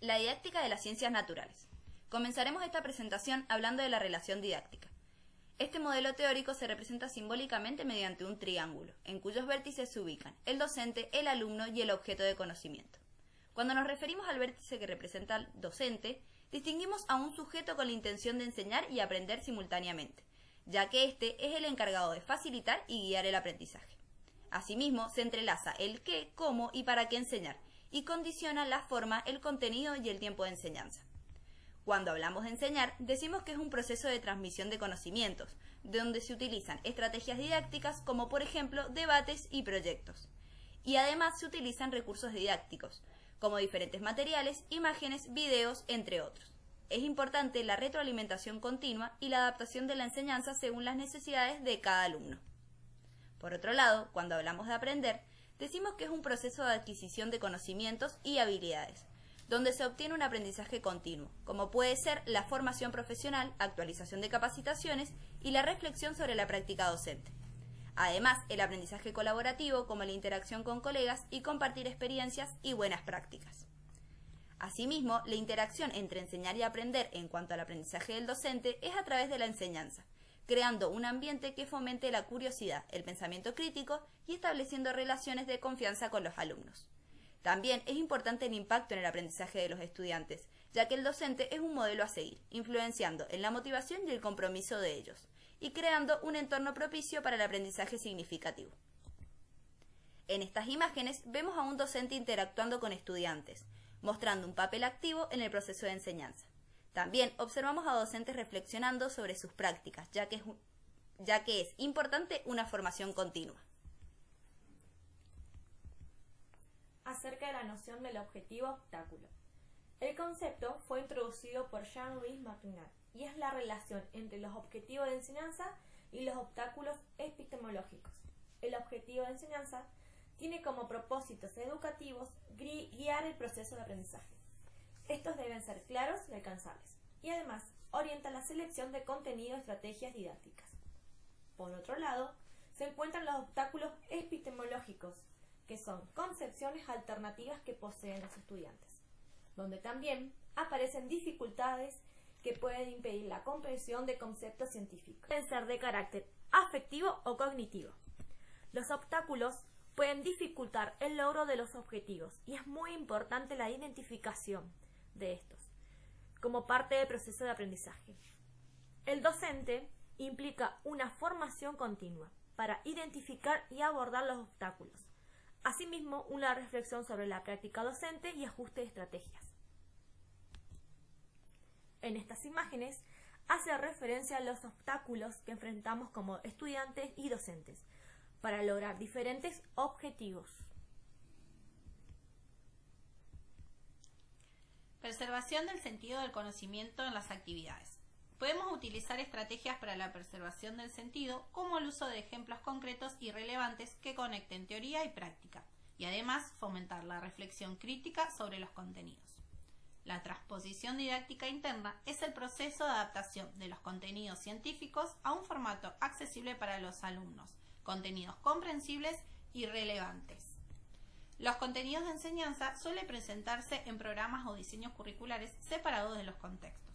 La didáctica de las ciencias naturales. Comenzaremos esta presentación hablando de la relación didáctica. Este modelo teórico se representa simbólicamente mediante un triángulo, en cuyos vértices se ubican el docente, el alumno y el objeto de conocimiento. Cuando nos referimos al vértice que representa al docente, distinguimos a un sujeto con la intención de enseñar y aprender simultáneamente, ya que éste es el encargado de facilitar y guiar el aprendizaje. Asimismo, se entrelaza el qué, cómo y para qué enseñar, y condiciona la forma, el contenido y el tiempo de enseñanza. Cuando hablamos de enseñar, decimos que es un proceso de transmisión de conocimientos, donde se utilizan estrategias didácticas como por ejemplo debates y proyectos. Y además se utilizan recursos didácticos, como diferentes materiales, imágenes, videos, entre otros. Es importante la retroalimentación continua y la adaptación de la enseñanza según las necesidades de cada alumno. Por otro lado, cuando hablamos de aprender, decimos que es un proceso de adquisición de conocimientos y habilidades, donde se obtiene un aprendizaje continuo, como puede ser la formación profesional, actualización de capacitaciones y la reflexión sobre la práctica docente. Además, el aprendizaje colaborativo, como la interacción con colegas y compartir experiencias y buenas prácticas. Asimismo, la interacción entre enseñar y aprender en cuanto al aprendizaje del docente es a través de la enseñanza, creando un ambiente que fomente la curiosidad, el pensamiento crítico y estableciendo relaciones de confianza con los alumnos. También es importante el impacto en el aprendizaje de los estudiantes, ya que el docente es un modelo a seguir, influenciando en la motivación y el compromiso de ellos, y creando un entorno propicio para el aprendizaje significativo. En estas imágenes vemos a un docente interactuando con estudiantes, mostrando un papel activo en el proceso de enseñanza. También observamos a docentes reflexionando sobre sus prácticas, ya que es importante una formación continua. Acerca de la noción del objetivo obstáculo. El concepto fue introducido por Jean-Louis Martinat y es la relación entre los objetivos de enseñanza y los obstáculos epistemológicos. El objetivo de enseñanza tiene como propósitos educativos guiar el proceso de aprendizaje. Estos deben ser claros y alcanzables, y además orientan la selección de contenido y estrategias didácticas. Por otro lado, se encuentran los obstáculos epistemológicos, que son concepciones alternativas que poseen los estudiantes, donde también aparecen dificultades que pueden impedir la comprensión de conceptos científicos. Pueden ser de carácter afectivo o cognitivo. Los obstáculos pueden dificultar el logro de los objetivos y es muy importante la identificación de estos como parte del proceso de aprendizaje. El docente implica una formación continua para identificar y abordar los obstáculos. Asimismo, una reflexión sobre la práctica docente y ajuste de estrategias. En estas imágenes hace referencia a los obstáculos que enfrentamos como estudiantes y docentes para lograr diferentes objetivos. Preservación del sentido del conocimiento en las actividades. Podemos utilizar estrategias para la preservación del sentido, como el uso de ejemplos concretos y relevantes que conecten teoría y práctica, y además fomentar la reflexión crítica sobre los contenidos. La transposición didáctica interna es el proceso de adaptación de los contenidos científicos a un formato accesible para los alumnos, contenidos comprensibles y relevantes. Los contenidos de enseñanza suelen presentarse en programas o diseños curriculares separados de los contextos.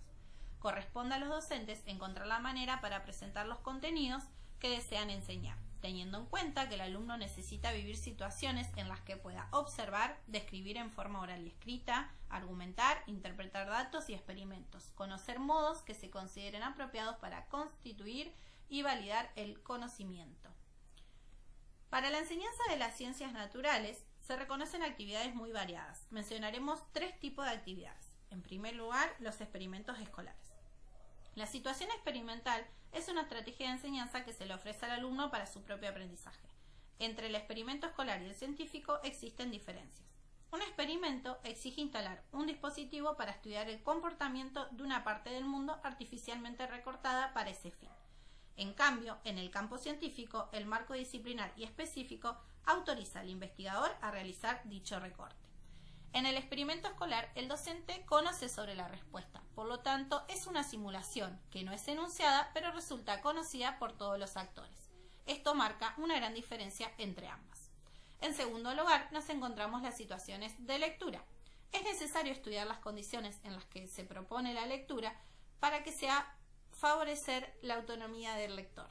Corresponde a los docentes encontrar la manera para presentar los contenidos que desean enseñar, teniendo en cuenta que el alumno necesita vivir situaciones en las que pueda observar, describir en forma oral y escrita, argumentar, interpretar datos y experimentos, conocer modos que se consideren apropiados para constituir y validar el conocimiento. Para la enseñanza de las ciencias naturales se reconocen actividades muy variadas. Mencionaremos 3 tipos de actividades. En primer lugar, los experimentos escolares. La situación experimental es una estrategia de enseñanza que se le ofrece al alumno para su propio aprendizaje. Entre el experimento escolar y el científico existen diferencias. Un experimento exige instalar un dispositivo para estudiar el comportamiento de una parte del mundo artificialmente recortada para ese fin. En cambio, en el campo científico, el marco disciplinar y específico autoriza al investigador a realizar dicho recorte. En el experimento escolar, el docente conoce sobre la respuesta, por lo tanto, es una simulación que no es enunciada, pero resulta conocida por todos los actores. Esto marca una gran diferencia entre ambas. En segundo lugar, nos encontramos las situaciones de lectura. Es necesario estudiar las condiciones en las que se propone la lectura para que sea favorecer la autonomía del lector.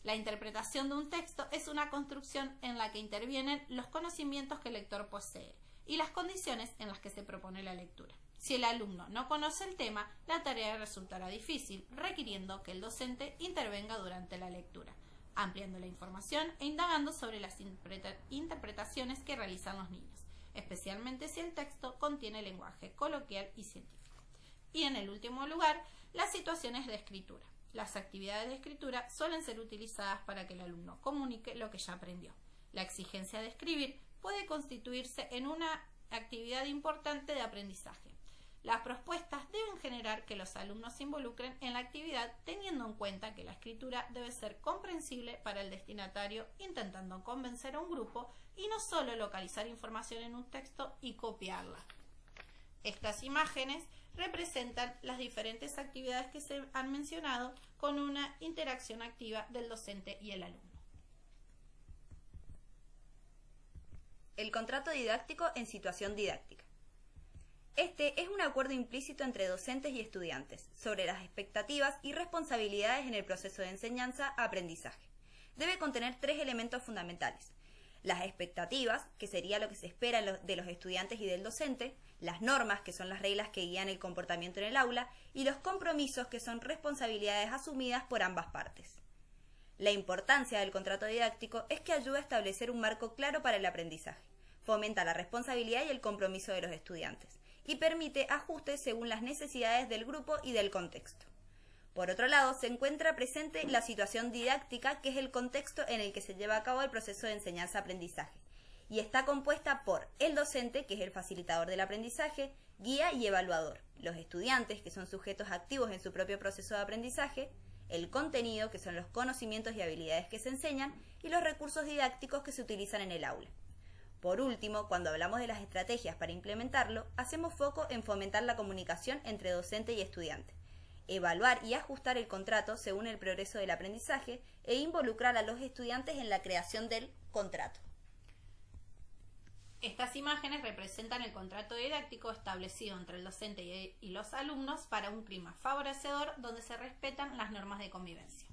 La interpretación de un texto es una construcción en la que intervienen los conocimientos que el lector posee y las condiciones en las que se propone la lectura. Si el alumno no conoce el tema, la tarea resultará difícil, requiriendo que el docente intervenga durante la lectura, ampliando la información e indagando sobre las interpretaciones que realizan los niños, especialmente si el texto contiene lenguaje coloquial y científico. Y en el último lugar, las situaciones de escritura. Las actividades de escritura suelen ser utilizadas para que el alumno comunique lo que ya aprendió. La exigencia de escribir puede constituirse en una actividad importante de aprendizaje. Las propuestas deben generar que los alumnos se involucren en la actividad teniendo en cuenta que la escritura debe ser comprensible para el destinatario, intentando convencer a un grupo y no solo localizar información en un texto y copiarla. Estas imágenes representan las diferentes actividades que se han mencionado con una interacción activa del docente y el alumno. El contrato didáctico en situación didáctica. Este es un acuerdo implícito entre docentes y estudiantes sobre las expectativas y responsabilidades en el proceso de enseñanza-aprendizaje. Debe contener 3 elementos fundamentales: las expectativas, que sería lo que se espera de los estudiantes y del docente; las normas, que son las reglas que guían el comportamiento en el aula; y los compromisos, que son responsabilidades asumidas por ambas partes. La importancia del contrato didáctico es que ayuda a establecer un marco claro para el aprendizaje, fomenta la responsabilidad y el compromiso de los estudiantes, y permite ajustes según las necesidades del grupo y del contexto. Por otro lado, se encuentra presente la situación didáctica, que es el contexto en el que se lleva a cabo el proceso de enseñanza-aprendizaje, y está compuesta por el docente, que es el facilitador del aprendizaje, guía y evaluador; los estudiantes, que son sujetos activos en su propio proceso de aprendizaje; el contenido, que son los conocimientos y habilidades que se enseñan; y los recursos didácticos que se utilizan en el aula. Por último, cuando hablamos de las estrategias para implementarlo, hacemos foco en fomentar la comunicación entre docente y estudiante, evaluar y ajustar el contrato según el progreso del aprendizaje e involucrar a los estudiantes en la creación del contrato. Estas imágenes representan el contrato didáctico establecido entre el docente y los alumnos para un clima favorecedor donde se respetan las normas de convivencia.